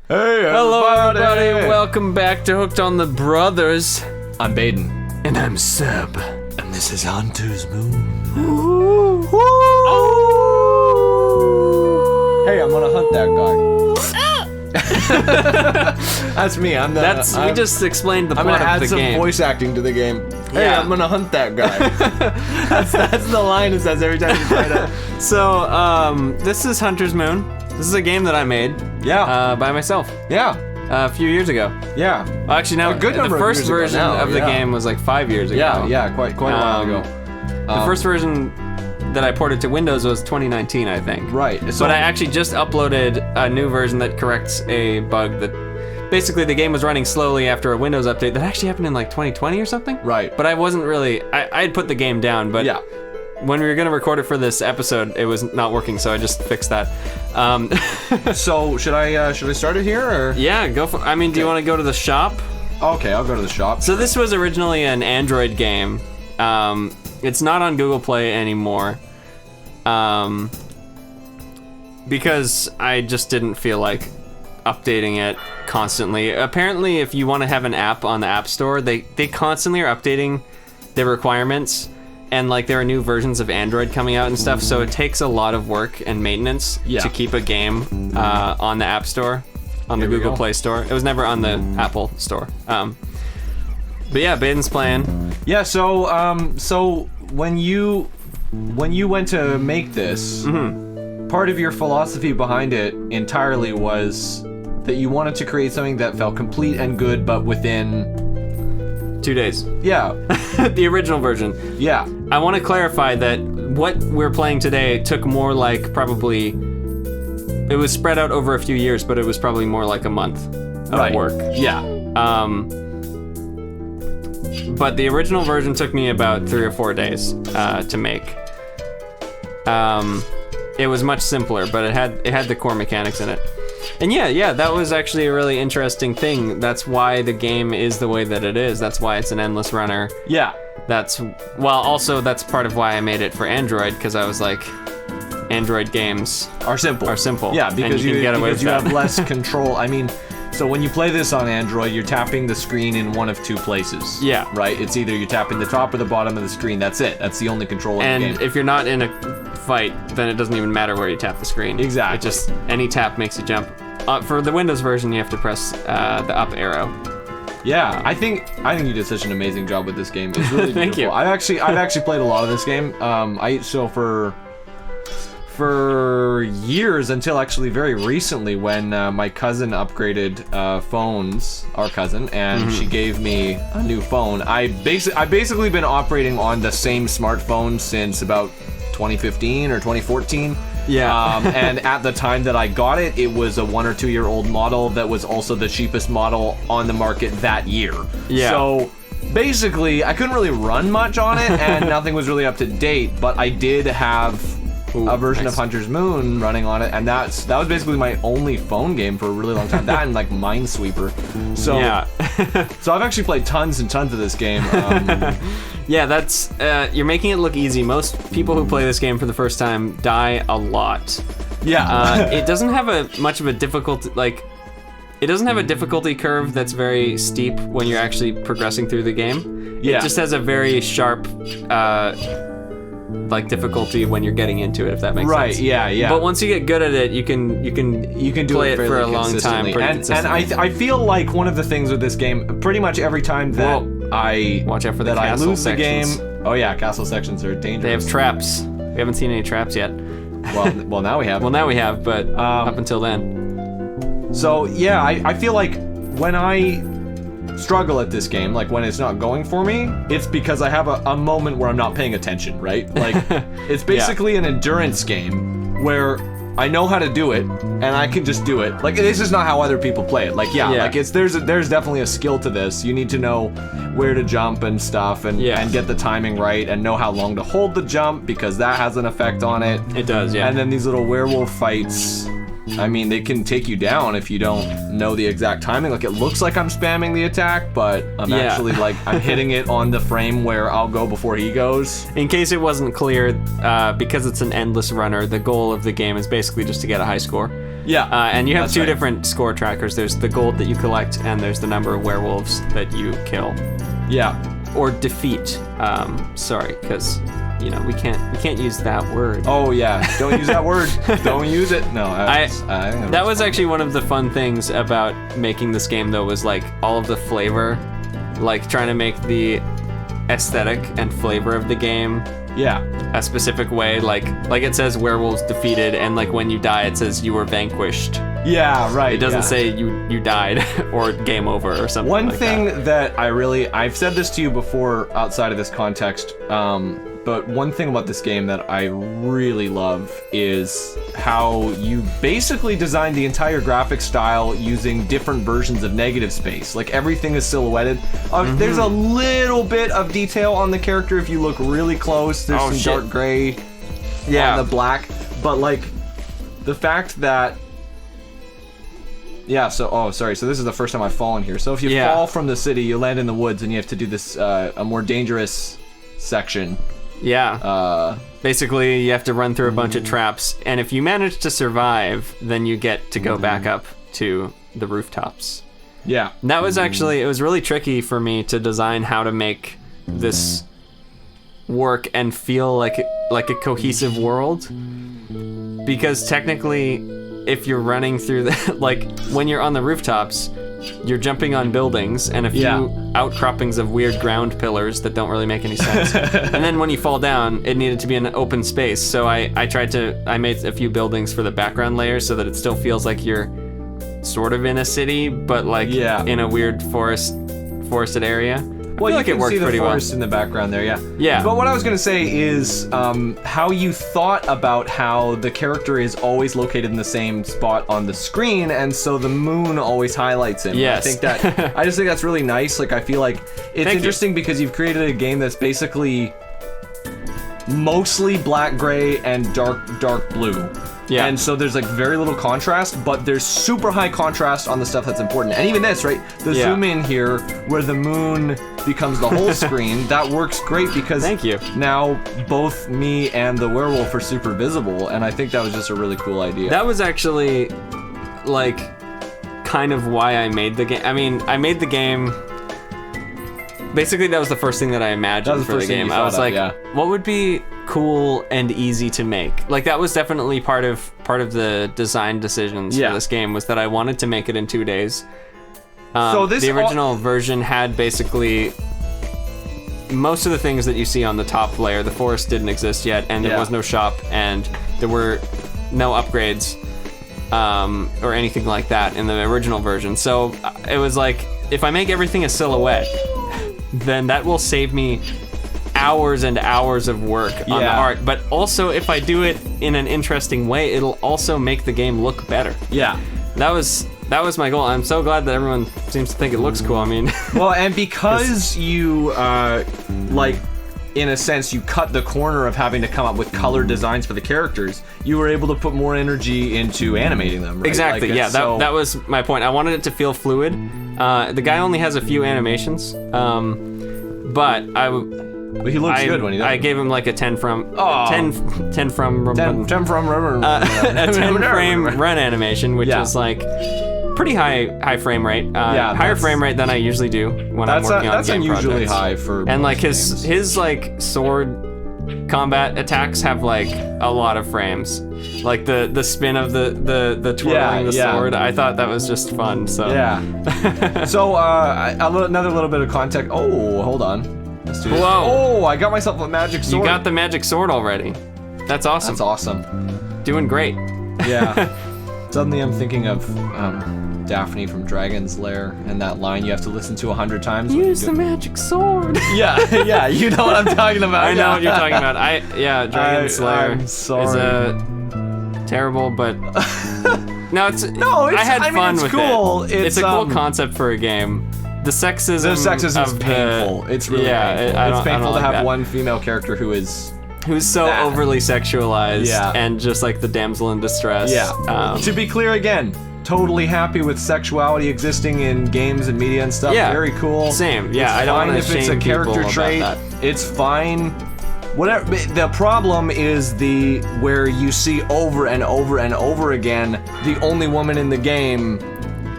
Hey, Hello, everybody. Welcome back to Hooked on the Brothers. I'm Baden. And I'm Seb. And this is Hunter's Moon. Hey, I'm gonna hunt that guy. That's me. We just explained the plot of the game. I'm gonna add some voice acting to the game. Hey, I'm gonna hunt that guy. that's the line it says every time you try to. So, this is Hunter's Moon. This is a game that I made. Yeah. By myself. Yeah. A few years ago. Yeah. Well, actually, now a good number the first of years version ago now, of the game was like 5 years ago. Yeah, quite a while ago. The first version that I ported to Windows was 2019, I think. Right. So, but I actually just uploaded a new version that corrects a bug that basically the game was running slowly after a Windows update that actually happened in like 2020 or something. Right. But I wasn't really, I had put the game down, but yeah. When we were gonna record it for this episode, it was not working, so I just fixed that. So should I start it here or? Yeah, go for. I mean, do you want to go to the shop? Okay, I'll go to the shop. So this was originally an Android game. It's not on Google Play anymore. Because I just didn't feel like updating it constantly. Apparently, if you want to have an app on the App Store, they constantly are updating their requirements. And like there are new versions of Android coming out and stuff, so it takes a lot of work and maintenance to keep a game on the App Store, on the Google Play Store. It was never on the Apple Store. But yeah, Baden's playing. Yeah, so when you went to make this, part of your philosophy behind it entirely was that you wanted to create something that felt complete and good, but within 2 days. Yeah. The original version. Yeah. I want to clarify that what we're playing today took more like probably, it was spread out over a few years, but it was probably more like a month of work. Yeah. But the original version took me about 3 or 4 days to make. It was much simpler, but it had the core mechanics in it. And yeah, that was actually a really interesting thing. That's why the game is the way that it is. That's why it's an endless runner. Yeah. Also that's part of why I made it for Android, because I was like, Android games are simple. Yeah, because you have less control. I mean, so when you play this on Android, you're tapping the screen in one of 2 places. Yeah. Right? It's either you're tapping the top or the bottom of the screen. That's it. That's the only control in the game. And if you're not in a fight, then it doesn't even matter where you tap the screen. Exactly. It just, any tap makes you jump. For the Windows version, you have to press the up arrow. Yeah, I think you did such an amazing job with this game. It's really Thank beautiful. you. I've actually played a lot of this game. For years, until actually very recently, when my cousin upgraded phones, our cousin, and she gave me a new phone. I've basically been operating on the same smartphone since about 2015 or 2014. Yeah. And at the time that I got it, it was a 1 or 2 year old model that was also the cheapest model on the market that year. Yeah. So basically, I couldn't really run much on it, and nothing was really up to date. But I did have a version of Hunter's Moon running on it, and that was basically my only phone game for a really long time. That and like Minesweeper. So yeah. So I've actually played tons and tons of this game. Yeah, that's you're making it look easy. Most people who play this game for the first time die a lot. Yeah. It doesn't have much of a difficulty, like, it doesn't have a difficulty curve that's very steep when you're actually progressing through the game. Yeah. It just has a very sharp like difficulty when you're getting into it, if that makes sense. Right, yeah. But once you get good at it, you can do play it for a long time. And I feel like one of the things with this game, pretty much every time that watch out for the castle I lose sections. the game. Oh yeah, castle sections are dangerous. They have traps. We haven't seen any traps yet. Well, now we have. Well, now we have, but up until then. So yeah, I feel like when I struggle at this game, like when it's not going for me, it's because I have a moment where I'm not paying attention, right? Like it's basically an endurance game where I know how to do it and I can just do it. Like this is not how other people play it. Like like there's definitely a skill to this. You need to know where to jump and stuff and get the timing right and know how long to hold the jump, because that has an effect on it. It does, yeah. And then these little werewolf fights, I mean, they can take you down if you don't know the exact timing. Like, it looks like I'm spamming the attack, but I'm actually, like, I'm hitting it on the frame where I'll go before he goes. In case it wasn't clear, because it's an endless runner, the goal of the game is basically just to get a high score. Yeah, and you have that's two right. different score trackers. There's the gold that you collect, and there's the number of werewolves that you kill Yeah. or defeat. Sorry, because we can't use that word. Oh yeah, don't use that word. Don't use it. No, That was actually one of the fun things about making this game, though, was like all of the flavor, like trying to make the aesthetic and flavor of the game yeah. a specific way. Like it says werewolves defeated, and like when you die, it says you were vanquished. Yeah, right. It doesn't say you died or game over or something. One like thing that. I've said this to you before outside of this context, but one thing about this game that I really love is how you basically designed the entire graphic style using different versions of negative space. Like everything is silhouetted. There's a little bit of detail on the character if you look really close. There's some dark gray on the black, but like the fact that so this is the first time I've fallen here. So if you fall from the city, you land in the woods and you have to do this a more dangerous section. Yeah. Basically, you have to run through a bunch of traps, and if you manage to survive, then you get to go back up to the rooftops. Yeah. And that was actually, it was really tricky for me to design how to make this work and feel like a cohesive world, because technically, if you're running through like when you're on the rooftops, you're jumping on buildings and a few outcroppings of weird ground pillars that don't really make any sense. And then when you fall down, it needed to be an open space. So I made a few buildings for the background layers so that it still feels like you're sort of in a city, but like in a weird forested area. Well, you like can it worked see the pretty forest well. in the background there, yeah. Yeah. But what I was going to say is how you thought about how the character is always located in the same spot on the screen, and so the moon always highlights him. Yes. I just think that's really nice. Like, I feel like it's interesting because you've created a game that's basically mostly black, gray, and dark blue. Yeah. And so there's like very little contrast, but there's super high contrast on the stuff that's important. And even this, right? The zoom in here where the moon becomes the whole screen, that works great because now both me and the werewolf are super visible, and I think that was just a really cool idea. That was actually like kind of why I made the game. I mean, I made the game. Basically, that was the first thing that I imagined for the game. I was like, what would be cool and easy to make? Like, that was definitely part of the design decisions for this game, was that I wanted to make it in 2 days. So the original version had basically most of the things that you see on the top layer. The forest didn't exist yet, and there was no shop, and there were no upgrades or anything like that in the original version. So it was like, if I make everything a silhouette, then that will save me hours and hours of work on the art. But also, if I do it in an interesting way, it'll also make the game look better. Yeah. That was my goal. I'm so glad that everyone seems to think it looks cool. I mean, well, and because you like, in a sense, you cut the corner of having to come up with color designs for the characters, you were able to put more energy into animating them, right? Exactly, like, that was my point. I wanted it to feel fluid. The guy only has a few animations, but he looks good when he does. I gave him like a 10 frame run animation, which is like pretty high frame rate. Higher frame rate than I usually do when I'm working on game projects. That's unusually high for. And like his like sword combat attacks have like a lot of frames. Like the spin of the twirling the sword. I thought that was just fun. So so another little bit of context. Oh, hold on. Let's do this. Whoa! Oh, I got myself a magic sword. You got the magic sword already. That's awesome. That's awesome. Doing great. Yeah. Suddenly I'm thinking of Daphne from Dragon's Lair and that line you have to listen to 100 times. Use the magic sword. Yeah, you know what I'm talking about. I know what you're talking about. Dragon's Lair is terrible, but I had fun with cool. it. It's a cool concept for a game. The sexism is painful. It's really painful. It's painful to have one female character who's so overly sexualized and just like the damsel in distress. Yeah. To be clear again, totally happy with sexuality existing in games and media and stuff. Yeah. Very cool. Same. Yeah. It's I don't want to if it's a character trait. That. It's fine. Whatever. The problem is where you see over and over and over again the only woman in the game.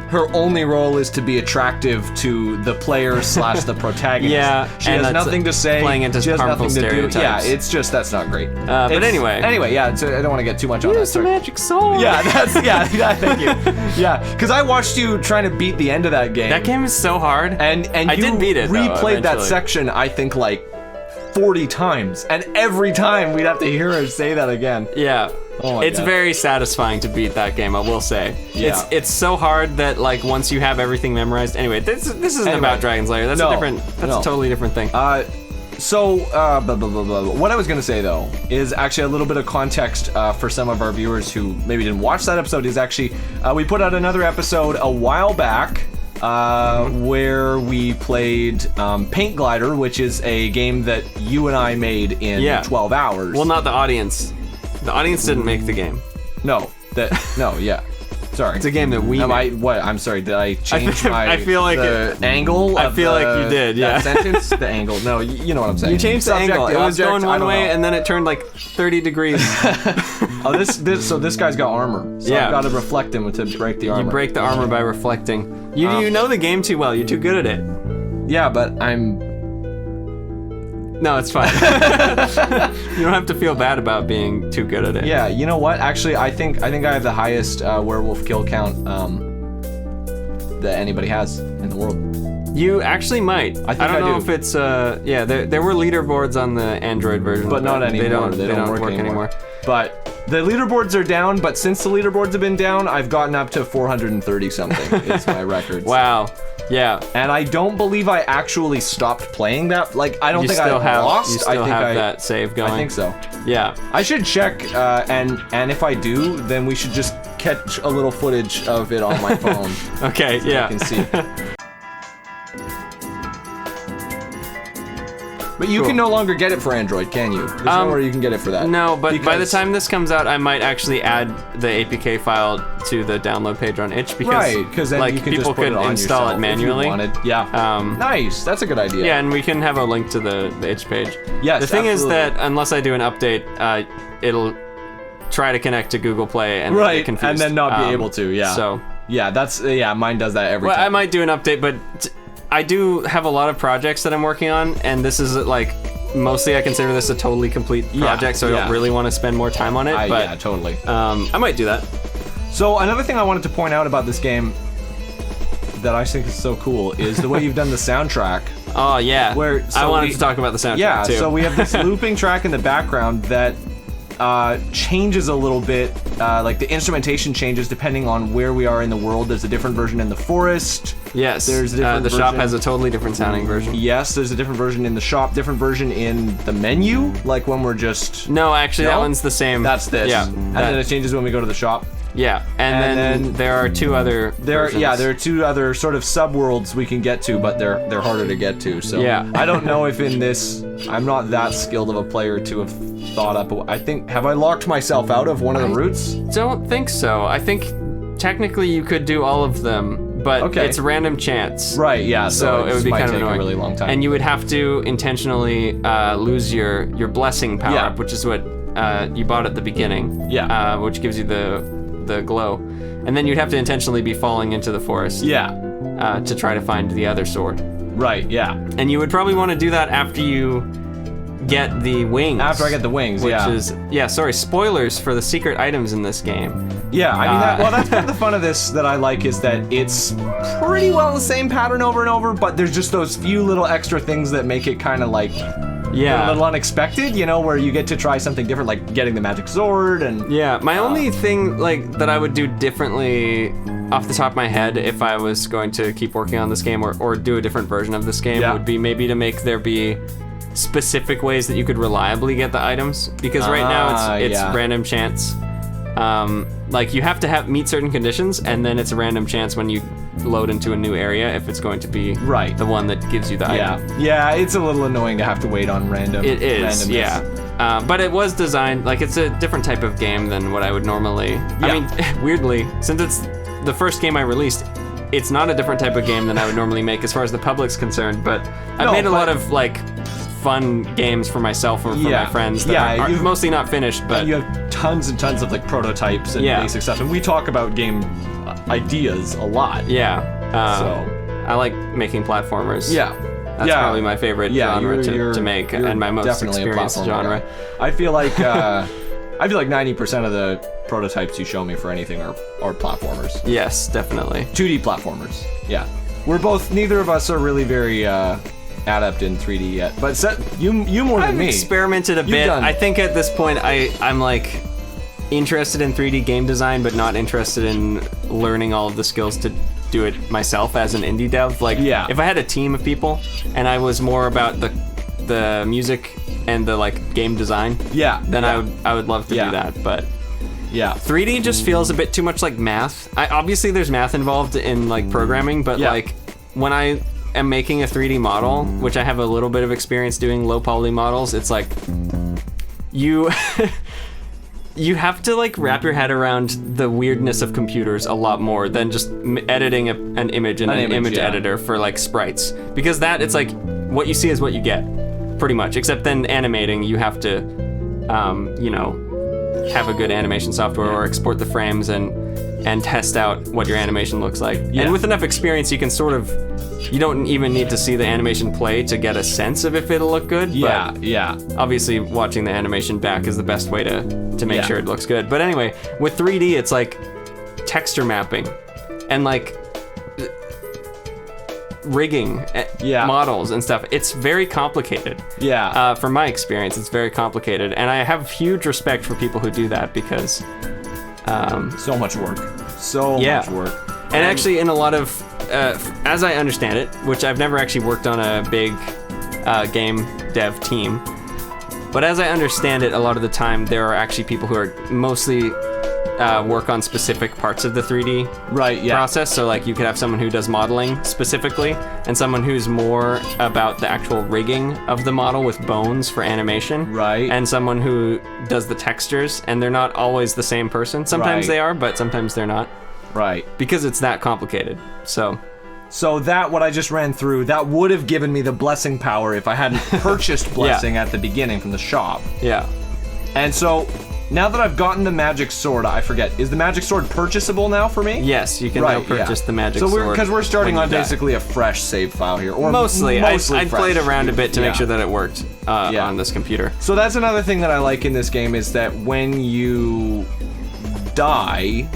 Her only role is to be attractive to the player / the protagonist. Yeah, she has nothing to say. Playing into she has harmful nothing to do. stereotypes. Yeah, it's just that's not great. But anyway, yeah. So I don't want to get too much on that. use the magic sword. Yeah, thank you. Yeah, because I watched you trying to beat the end of that game. That game is so hard. And I you did beat it. replayed that eventually. section, I think, like 40 times, and every time we'd have to hear her say that again. Yeah. Oh my it's God. very satisfying to beat that game, I will say. Yeah. It's so hard that like once you have everything memorized. Anyway, this isn't about Dragon's Lair. That's a totally different thing. So, what I was going to say, though, is actually a little bit of context for some of our viewers who maybe didn't watch that episode, is actually, we put out another episode a while back where we played Paint Glider, which is a game that you and I made in 12 hours. Well, not the audience. The audience didn't make the game. No, yeah. Sorry. It's a game that we made. I'm sorry, did I change my I feel like the angle? I feel like you did, yeah. That sentence? The angle. No, you know what I'm saying. You changed the angle. It was going one way, and then it turned like 30 degrees. So this guy's got armor. So I've got to reflect him to break the armor. You break the armor by reflecting. You know the game too well. You're too good at it. Yeah, but I'm... No, it's fine. You don't have to feel bad about being too good at it. Yeah, you know what? Actually, I think I have the highest werewolf kill count that anybody has in the world. You actually might. I don't know if it's there were leaderboards on the Android version, but not anymore. They don't work anymore. But the leaderboards are down. But since the leaderboards have been down, I've gotten up to 430 something. It's my record. Wow. Yeah. And I don't believe I actually stopped playing that. Like, I don't think I lost. You still have that save going. I think so. Yeah. I should check, and if I do, then we should just catch a little footage of it on my phone. Okay, yeah. I can see. But you can no longer get it for Android, can you? There's nowhere you can get it for that. No, but by the time this comes out, I might actually add the APK file to the download page on itch because then like you can people just put could it on install it manually. If you wanted. Yeah. Nice. That's a good idea. Yeah, and we can have a link to the itch page. Yes. The thing absolutely. is that unless I do an update, it'll try to connect to Google Play and get confused. And then not be able to. Yeah. So yeah, mine does that every time. I might do an update, but I do have a lot of projects that I'm working on, and this is like. Mostly, I consider this a totally complete project, so I don't really want to spend more time on it. But yeah, totally. I might do that. So another thing I wanted to point out about this game that I think is so cool is the way you've done the soundtrack. Oh yeah. I wanted to talk about the soundtrack too. Yeah. So we have this looping track in the background that changes a little bit. Like the instrumentation changes depending on where we are in the world. There's a different version in the forest. Yes. There's a different the version. shop has a totally different sounding version. Yes, there's a different version in the shop, different version in the menu, like when we're just... No, actually, that one's the same. That's this. Yeah. And then it changes when we go to the shop. Yeah, and then there are two other versions. There are two other sort of subworlds we can get to, but they're harder to get to. So yeah. I don't know if in this, I'm not that skilled of a player to have thought up. I think, have I locked myself out of one of the routes? Don't think so. I think technically you could do all of them, but it's random chance. Right. Yeah. So it would be kind of annoying. A really long time. And you would have to intentionally lose your blessing power up, which is what you bought at the beginning. Yeah. Which gives you the glow, and then you'd have to intentionally be falling into the forest. Yeah. To try to find the other sword. Right. Yeah. And you would probably want to do that after you get the wings. After I get the wings, which is spoilers for the secret items in this game. Yeah, I mean that's part of the fun of this that I like is that it's pretty well the same pattern over and over, but there's just those few little extra things that make it kind of like a little unexpected, you know, where you get to try something different, like getting the magic sword and... Yeah, my only thing, like, that I would do differently off the top of my head if I was going to keep working on this game or do a different version of this game would be maybe to make there be specific ways that you could reliably get the items. Because right now it's random chance. Like, you have to meet certain conditions, and then it's a random chance when you load into a new area if it's going to be the one that gives you the item. Yeah, it's a little annoying to have to wait on random. It is, randomness. yeah. But it was designed, like, it's a different type of game than what I would normally... I mean, weirdly, since it's the first game I released, it's not a different type of game than I would normally make as far as the public's concerned, but I've made a lot of, like, fun games for myself or for Yeah. my friends that Yeah, are you've- mostly not finished, but You have tons and tons of like prototypes and Yeah. basic stuff, and we talk about game ideas a lot. yeah. So I like making platformers. yeah, That's probably my favorite genre to make, you're and my most definitely a experienced platformer genre. guy. I feel like 90% of the prototypes you show me for anything are platformers. Yes, definitely. 2D platformers. Yeah, neither of us are really very adept in 3D yet, but you more than I've me. experimented a bit. done- I think at this point I'm like interested in 3D game design, but not interested in learning all of the skills to do it myself as an indie dev. Like, Yeah. if I had a team of people and I was more about the music and the like game design, Yeah, then yeah. I would love to Yeah. do that. But Yeah. 3D just feels a bit too much like math. Obviously there's math involved in like programming, but Yeah. like when I am making a 3D model, which I have a little bit of experience doing low poly models, it's like you you have to like wrap your head around the weirdness of computers a lot more than just editing an image in an image yeah. editor for like sprites, because that it's like what you see is what you get pretty much, except then animating you have to you know, have a good animation software or export the frames and test out what your animation looks like. Yeah. And with enough experience you can sort of, you don't even need to see the animation play to get a sense of if it'll look good. Yeah, but yeah. obviously watching the animation back is the best way to make Yeah. sure it looks good. But anyway, with 3D it's like texture mapping and like rigging Yeah. models and stuff. It's very complicated. Yeah. From my experience, it's very complicated, and I have huge respect for people who do that because So much work. So yeah. much work. And actually, in a lot of, as I understand it, which I've never actually worked on a big game dev team, but as I understand it, a lot of the time there are actually people who are mostly work on specific parts of the 3D Right, yeah. process. So like you could have someone who does modeling specifically, and someone who's more about the actual rigging of the model with bones for animation. Right. And someone who does the textures, and they're not always the same person. Sometimes Right. they are, but sometimes they're not. Right. Because it's that complicated. So that, what I just ran through, that would have given me the blessing power if I hadn't purchased blessing at the beginning from the shop. yeah. And so now that I've gotten the magic sword, I forget, is the magic sword purchasable now for me? Yes, you can now purchase the magic sword. So because we're starting when on you die. basically a fresh save file here, or Mostly. I fresh. played around a bit to Yeah. make sure that it worked Yeah. on this computer. So that's another thing that I like in this game is that when you die,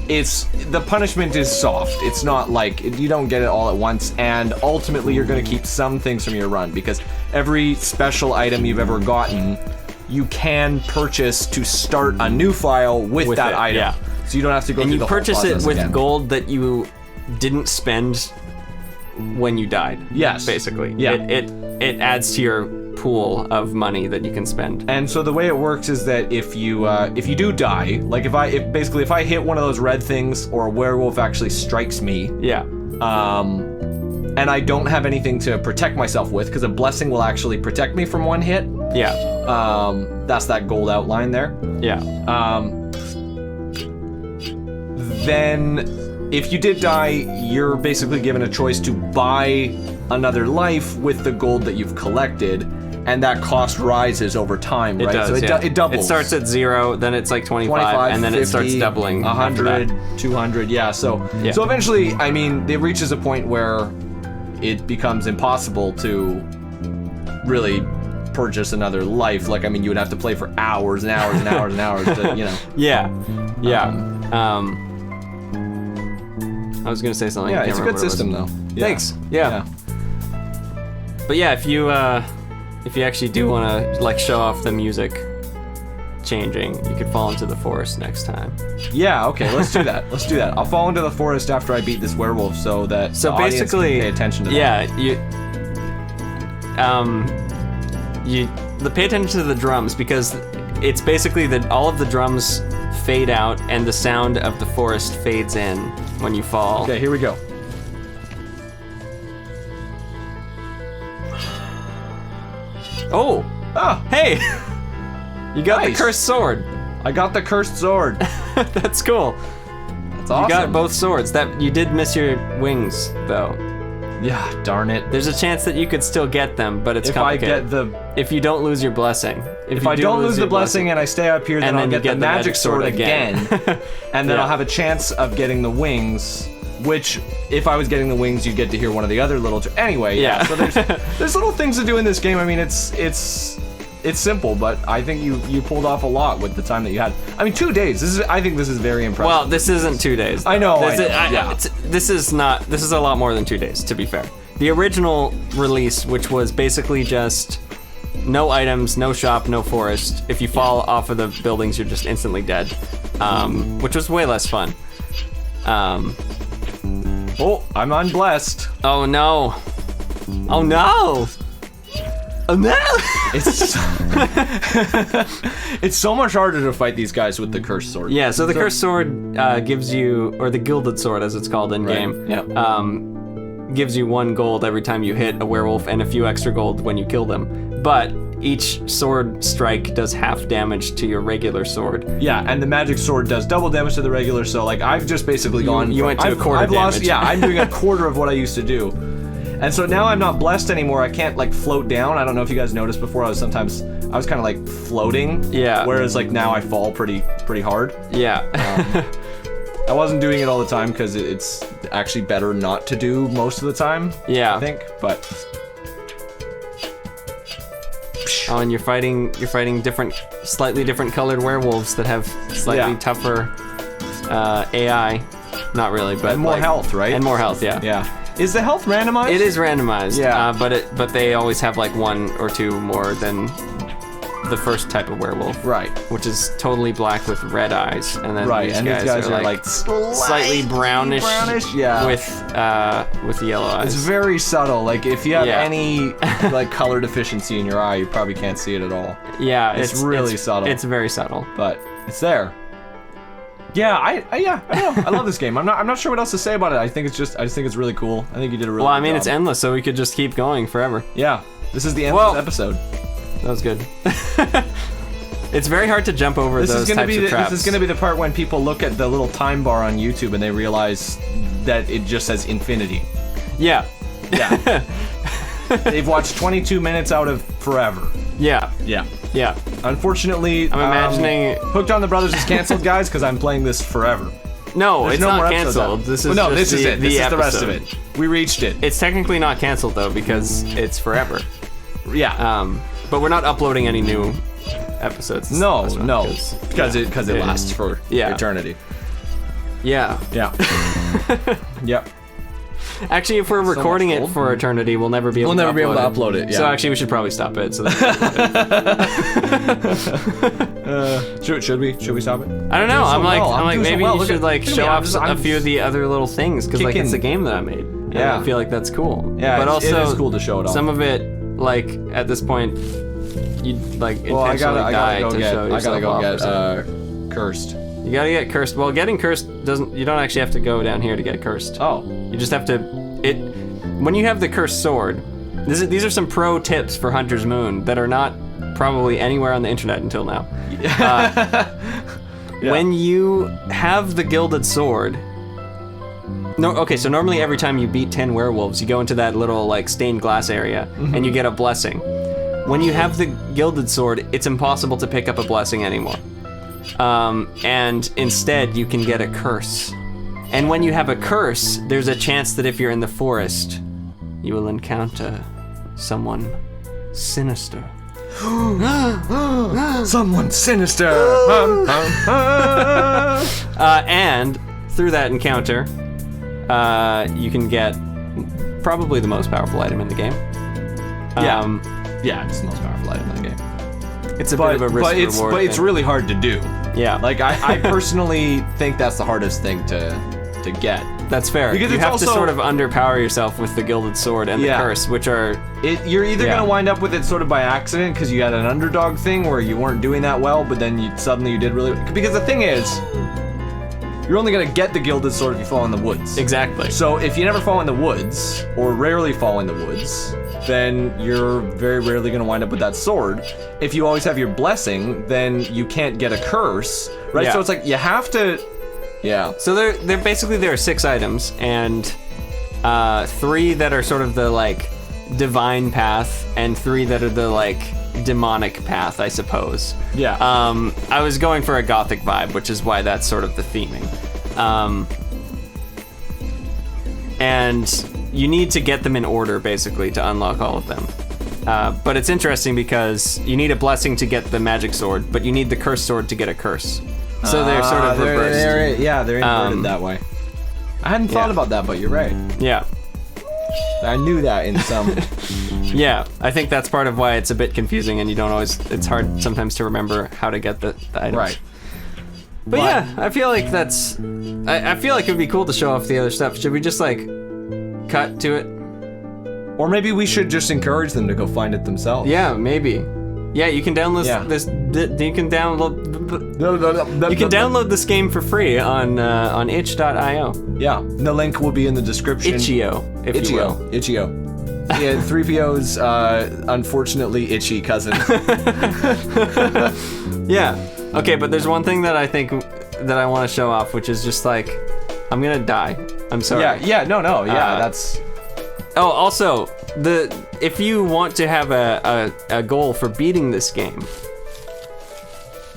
it's the punishment is soft. It's not like you don't get it all at once, and ultimately you're going to keep some things from your run because every special item you've ever gotten, you can purchase to start a new file with that it, item. yeah. So you don't have to go And through you the whole purchase it process with again. gold that you didn't spend when you died. Yes. Basically. Yeah. It adds to your pool of money that you can spend. And so the way it works is that if you do die, like if I hit one of those red things or a werewolf actually strikes me, Yeah. and I don't have anything to protect myself with, because a blessing will actually protect me from one hit. Yeah. That's that gold outline there. Yeah. Then if you did die, you're basically given a choice to buy another life with the gold that you've collected, and that cost rises over time, right? It does, so yeah. it doubles. It starts at 0, then it's like 25, 25, and then 50, it starts doubling. after that. 100, 200, yeah. So Yeah. eventually, I mean, it reaches a point where it becomes impossible to really purchase another life. Like, I mean, you would have to play for hours and hours and hours and hours to, you know. Yeah. Yeah. I was gonna say something. I Yeah, can't it's a remember good what it system, was. though. Yeah. Thanks. Yeah. But yeah, if you actually do want to like show off the music changing, you could fall into the forest next time. Yeah, okay, let's do that. Let's do that. I'll fall into the forest after I beat this werewolf so that the audience basically, can pay attention to that. yeah, you pay attention to the drums, because it's basically that all of the drums fade out and the sound of the forest fades in when you fall. Okay, here we go. Oh, Ah, hey, you got Nice. the cursed sword. I got the cursed sword. That's cool. That's awesome. You got both swords. That you did miss your wings though. Yeah, darn it. There's a chance that you could still get them, but it's If I complicated. get if you don't lose your blessing. If you I do don't lose the your blessing and I stay up here, then and I'll then you get the magic sword again. And then Yeah. I'll have a chance of getting the wings, which, if I was getting the wings, you'd get to hear one of the other little... Anyway, Yeah. so there's little things to do in this game. I mean, it's simple, but I think you pulled off a lot with the time that you had. I mean, 2 days. I think this is very impressive. Well, this isn't 2 days. I know, This is a lot more than 2 days, to be fair. The original release, which was basically just no items, no shop, no forest. If you fall off of the buildings, you're just instantly dead, which was way less fun. Oh, I'm unblessed. Oh no! Oh no! Oh no! It's so much harder to fight these guys with the cursed sword. Yeah, so the cursed sword gives you, or the gilded sword as it's called in game, Right. Yeah. gives you 1 gold every time you hit a werewolf and a few extra gold when you kill them. But each sword strike does half damage to your regular sword. Yeah, and the magic sword does double damage to the regular, so like I've just basically gone... You went to a quarter damage. Yeah, I'm doing a quarter of what I used to do. And so now I'm not blessed anymore. I can't like float down. I don't know if you guys noticed before, I was kind of like floating. Yeah. Whereas like now I fall pretty hard. Yeah. I wasn't doing it all the time because it's actually better not to do most of the time. Yeah. I think, but... Oh, and you're fighting slightly different colored werewolves that have slightly tougher AI. Not really, but And more like, health, right? And more health, yeah. Yeah. Is the health randomized? It is randomized. Yeah. But they always have like 1 or 2 more than the first type of werewolf. Right. Which is totally black with red eyes, and then Right, these and guys these guys are like like slightly brownish. Yeah. With yellow eyes. It's very subtle. Like if you have Yeah. any like color deficiency in your eye, you probably can't see it at all. Yeah, It's really subtle. It's very subtle. But it's there. Yeah, I don't know. I love this game. I'm not sure what else to say about it. I just think it's really cool. I think you did a really Well, I good mean, job. it's endless, so we could just keep going forever. Yeah. This is the end Whoa. of this episode. That was good. It's very hard to jump over those types of traps. This is gonna be the part when people look at the little time bar on YouTube and they realize that it just says infinity. Yeah. Yeah. They've watched 22 minutes out of forever. Yeah. Yeah. Yeah. Unfortunately, I'm imagining... Hooked on the Brothers is canceled, guys, because I'm playing this forever. No, There's it's no not more episodes canceled. out. This is Well, no, just this is it. This is the rest of episode. it. We reached it. It's technically not canceled though because it's forever. Yeah. But we're not uploading any new episodes. No, this one, no, because it lasts for eternity. Yeah. Yeah. Yep. Actually, if we're recording much it gold. for eternity, we'll never be able. We'll never be able to upload it. Yeah. So actually, we should probably stop it. So Should we stop it? I don't know. so I'm like well. I'm doing so maybe well. you Look should at- like look at show me. off I'm a few of the other little things because like it's a kicking- game that I made. And Yeah. I feel like that's cool. Yeah, but it also is cool to show it off. Some of it, like at this point, you like Well, I intentionally die gotta to show go yourself get off or something. cursed. You gotta get cursed. Well, getting cursed doesn't. You don't actually have to go down here to get cursed. Oh. You just have to. When you have the cursed sword, these are some pro tips for Hunter's Moon that are not probably anywhere on the internet until now. When you have the gilded sword. So normally every time you beat 10 werewolves, you go into that little like stained glass area and you get a blessing. When you have the gilded sword, it's impossible to pick up a blessing anymore. And instead you can get a curse. And when you have a curse, there's a chance that if you're in the forest, you will encounter someone sinister. Someone sinister. And through that encounter, you can get probably the most powerful item in the game. Yeah, it's the most powerful item in the game. It's a bit of a risk reward. But it's really hard to do. Yeah. Like I personally think that's the hardest thing to get. That's fair. Because you it's have to also- sort of underpower yourself with the gilded sword and the curse, which are You're either Yeah. gonna wind up with it sort of by accident because you had an underdog thing where you weren't doing that well, but then suddenly you did really. Because the thing is, you're only gonna get the gilded sword if you fall in the woods. exactly. So if you never fall in the woods, or rarely fall in the woods, then you're very rarely gonna wind up with that sword. If you always have your blessing, then you can't get a curse, right? Yeah. So it's like you have to. Yeah. So there are 6 items, and 3 that are sort of the like divine path, and 3 that are the like demonic path, I suppose. Yeah. I was going for a gothic vibe, which is why that's sort of the theming. And you need to get them in order, basically, to unlock all of them. But it's interesting because you need a blessing to get the magic sword, but you need the cursed sword to get a curse. So they're sort of reversed. They're inverted that way. I hadn't thought about that, but you're right. Yeah. I knew that in some... Yeah, I think that's part of why it's a bit confusing, and you don't always... It's hard sometimes to remember how to get the items. Right. But yeah, I feel like that's... I feel like it would be cool to show off the other stuff. Should we just, like, cut to it? Or maybe we should just encourage them to go find it themselves. Yeah, maybe. Yeah, you can download this. You can download. You can download this game for free on itch.io. Yeah, the link will be in the description. Itch.io, if you will. Itch.io. Yeah, 3PO's unfortunately itchy cousin. Yeah. Okay, but there's one thing that I think that I want to show off, which is just like, I'm gonna die. I'm sorry. Yeah. No. Yeah, that's. Oh, also, if you want to have a goal for beating this game,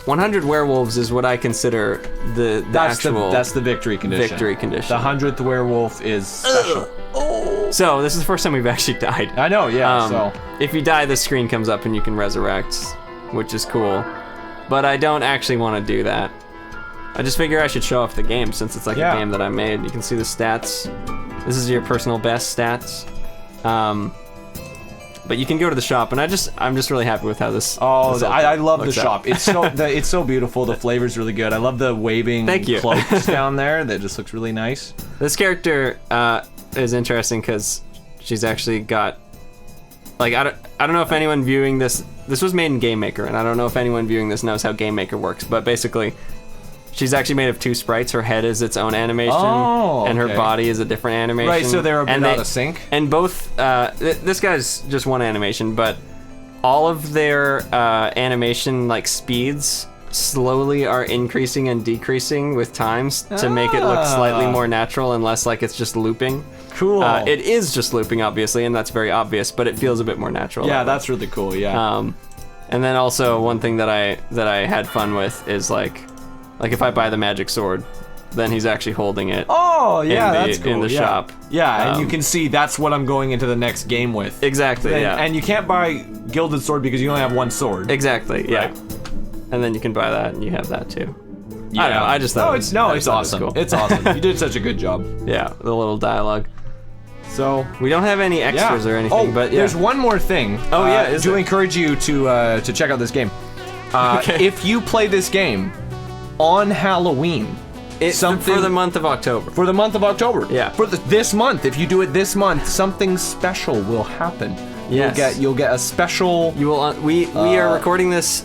100 werewolves is what I consider that's the victory condition. Victory condition. The 100th werewolf is special. So this is the first time we've actually died. I know, yeah. So if you die, the screen comes up and you can resurrect, which is cool. But I don't actually want to do that. I just figure I should show off the game since it's like a game that I made. You can see the stats. This is your personal best stats. But you can go to the shop, and I'm just really happy with how this. Oh, I love the shop. It's so beautiful. The flavor's really good. I love the waving cloaks down there. That just looks really nice. This character is interesting because she's actually got, like, I don't know if anyone viewing this. This was made in Game Maker, and I don't know if anyone viewing this knows how Game Maker works. But basically, she's actually made of 2 sprites. Her head is its own animation, and her body is a different animation. Right, so they're out of sync. And both, this guy's just one animation, but all of their animation like speeds slowly are increasing and decreasing with times to make it look slightly more natural and less like it's just looping. Cool. It is just looping, obviously, and that's very obvious, but it feels a bit more natural. Yeah, that's really cool. Yeah. And then also one thing that I had fun with is like if I buy the magic sword, then he's actually holding it. Oh, yeah, that's cool. In the shop. Yeah, and you can see that's what I'm going into the next game with. Exactly, And you can't buy Gilded Sword because you only have 1 sword. Exactly, yeah. Right. And then you can buy that, and you have that too. Yeah. I don't know, I just thought it's awesome. Cool. It's awesome. You did such a good job. Yeah, the little dialogue. So we don't have any extras or anything, but yeah. There's one more thing. Oh yeah, to encourage you to check out this game. If you play this game on Halloween, for the month of October. For the month of October. Yeah. For this month, if you do it this month, something special will happen. Yes. You'll get a special. You will. We are recording this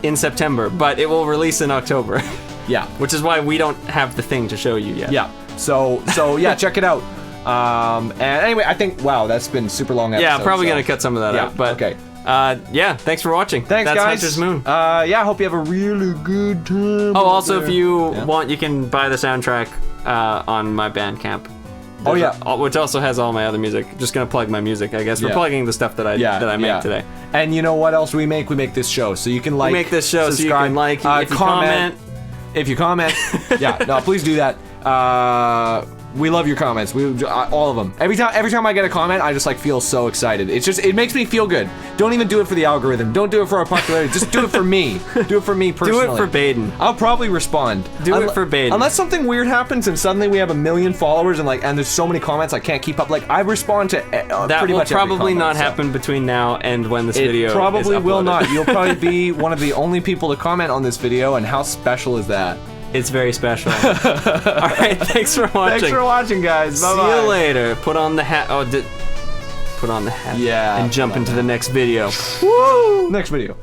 in September, but it will release in October. Yeah. Which is why we don't have the thing to show you yet. Yeah. So yeah, check it out. And anyway, I think that's been super long episode. Yeah, probably gonna cut some of that out. But okay. Yeah, thanks for watching. Thanks, That's guys. Hunter's Moon. Yeah, I hope you have a really good time. Oh, also, if you want, you can buy the soundtrack on my Bandcamp. Which also has all my other music. Just gonna plug my music, I guess. We're plugging the stuff that I made today. And you know what else we make? We make this show, so you can like. We make this show, subscribe, so you can like. If you comment. If you comment, please do that. We love your comments. All of them. Every time I get a comment, I just like feel so excited. It makes me feel good. Don't even do it for the algorithm. Don't do it for our popularity. Just do it for me. Do it for me personally. Do it for Baden. I'll probably respond. Do it for Baden. Unless something weird happens and suddenly we have 1 million followers and there's so many comments I can't keep up. Like I respond to pretty much that will probably every comment, not happen between now and when this video is probably will uploaded. not. You'll probably be one of the only people to comment on this video, and how special is that? It's very special. All right, thanks for watching. Thanks for watching, guys. Bye-bye. See you later. Put on the hat. Put on the hat. Yeah. And jump into the next video. Woo! Next video.